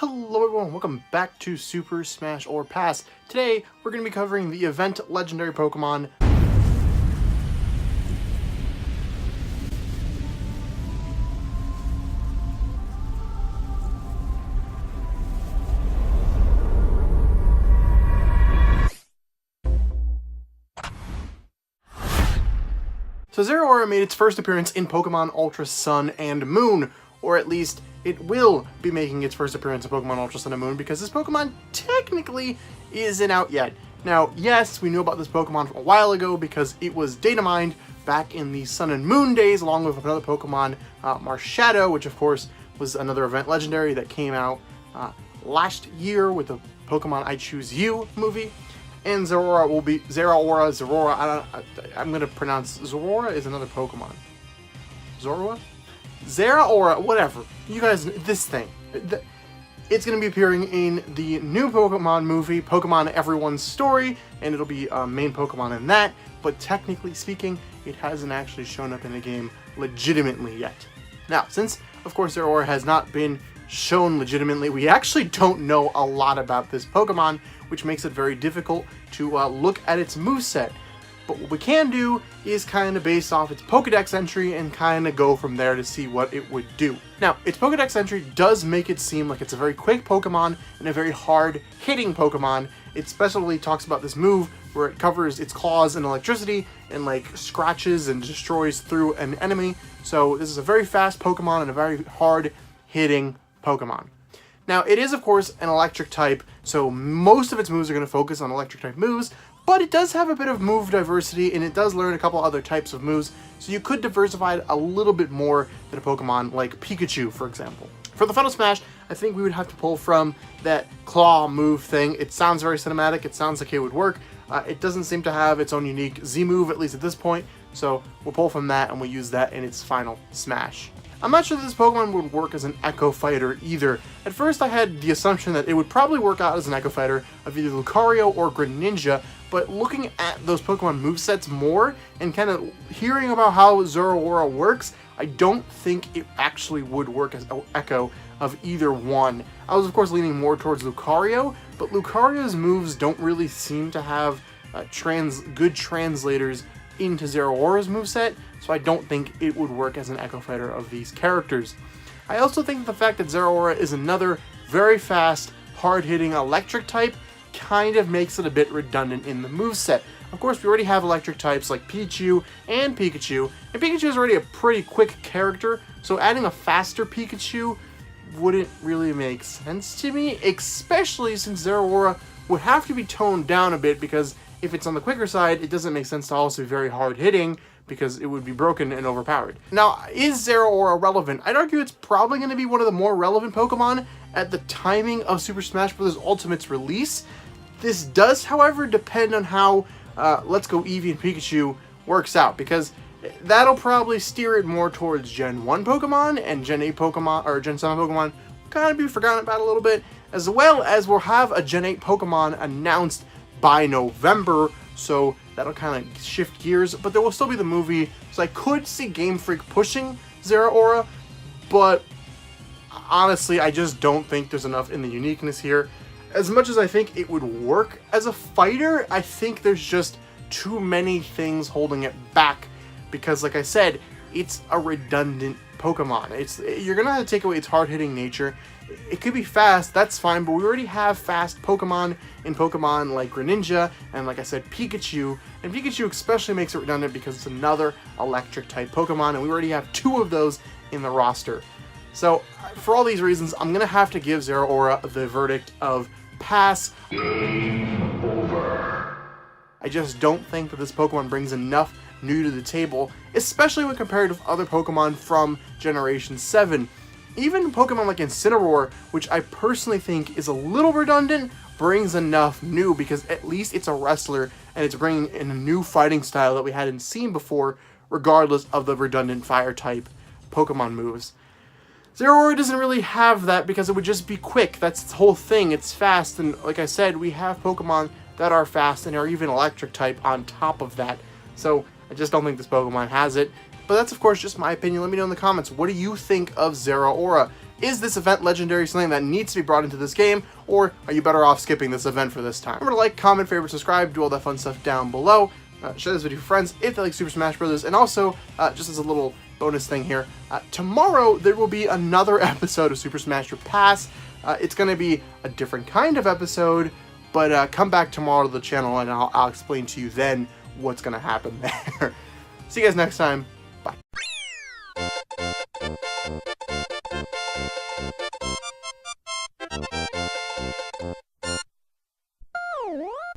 Hello everyone, welcome back to Super Smash or Pass. Today, we're going to be covering the event legendary Pokemon. So Zeraora made its first appearance in Pokemon Ultra Sun and Moon, or at least it will be making its first appearance in Pokemon Ultra Sun and Moon because this Pokemon technically isn't out yet. Now, yes, we knew about this Pokemon a while ago because it was data mined back in the Sun and Moon days along with another Pokemon, Marshadow, which of course was another event legendary that came out last year with the Pokemon I Choose You movie. And Zeraora will be Zeraora. I'm gonna pronounce Zeraora is another Pokemon. Zeraora, whatever. You guys, this thing. It's gonna be appearing in the new Pokemon movie, Pokemon Everyone's Story, and it'll be a main Pokemon in that. But technically speaking, it hasn't actually shown up in the game legitimately yet. Now, since of course Zeraora has not been shown legitimately, we actually don't know a lot about this Pokemon, which makes it very difficult to look at its moveset. But what we can do is kind of base off its Pokedex entry and kind of go from there to see what it would do. Now, its Pokedex entry does make it seem like it's a very quick Pokemon and a very hard-hitting Pokemon. It specifically talks about this move where it covers its claws in electricity and like scratches and destroys through an enemy. So this is a very fast Pokemon and a very hard-hitting Pokemon. Now, it is, of course, an electric type, so most of its moves are going to focus on electric type moves, but it does have a bit of move diversity, and it does learn a couple other types of moves, so you could diversify it a little bit more than a Pokemon like Pikachu, for example. For the Final Smash, I think we would have to pull from that claw move thing. It sounds very cinematic, it sounds like it would work. It doesn't seem to have its own unique Z move, at least at this point, so we'll pull from that and we'll use that in its Final Smash. I'm not sure that this Pokemon would work as an Echo Fighter either. At first I had the assumption that it would probably work out as an Echo Fighter of either Lucario or Greninja, but looking at those Pokemon movesets more and kind of hearing about how Zeraora works, I don't think it actually would work as an Echo of either one. I was of course leaning more towards Lucario, but Lucario's moves don't really seem to have good translators into Zeraora's moveset, so I don't think it would work as an Echo Fighter of these characters. I also think the fact that Zeraora is another very fast, hard-hitting electric type kind of makes it a bit redundant in the moveset. Of course, we already have electric types like Pichu, and Pikachu is already a pretty quick character, so adding a faster Pikachu wouldn't really make sense to me, especially since Zeraora would have to be toned down a bit because if it's on the quicker side, it doesn't make sense to also be very hard-hitting because it would be broken and overpowered. Now, is Zeraora relevant? I'd argue it's probably going to be one of the more relevant Pokemon at the timing of Super Smash Bros. Ultimate's release. This does, however, depend on how Let's Go Eevee and Pikachu works out, because that'll probably steer it more towards Gen 1 Pokemon, and Gen 8 Pokemon, or Gen 7 Pokemon, kind of be forgotten about a little bit, as well as we'll have a Gen 8 Pokemon announced by November, so that'll kind of shift gears, but there will still be the movie, so I could see GameFreak pushing Zeraora, but honestly, I just don't think there's enough in the uniqueness here. As much as I think it would work as a fighter, I think there's just too many things holding it back, because like I said, it's a redundant Pokemon. You're gonna have to take away its hard-hitting nature. It could be fast, that's fine, but we already have fast Pokemon in Pokemon like Greninja, and like I said, Pikachu. And Pikachu especially makes it redundant because it's another electric-type Pokemon, and we already have 2 of those in the roster. So, for all these reasons, I'm gonna have to give Zeraora the verdict of pass. Game over. I just don't think that this Pokemon brings enough new to the table, especially when compared with other Pokemon from Generation 7. Even Pokemon like Incineroar, which I personally think is a little redundant, brings enough new because at least it's a wrestler and it's bringing in a new fighting style that we hadn't seen before, regardless of the redundant fire type Pokemon moves. Zeraora doesn't really have that because it would just be quick. That's its whole thing. It's fast, and like I said, we have Pokemon that are fast and are even electric type on top of that. So I just don't think this Pokemon has it. But that's of course just my opinion. Let me know in the comments, what do you think of Zeraora? Is this event legendary, something that needs to be brought into this game, or are you better off skipping this event for this time? Remember to like, comment, favorite, subscribe, do all that fun stuff down below. Share this video with friends if they like Super Smash Bros. And also, just as a little bonus thing here, tomorrow there will be another episode of Super Smash Pass. It's going to be a different kind of episode, but come back tomorrow to the channel and I'll explain to you then what's going to happen there. See you guys next time.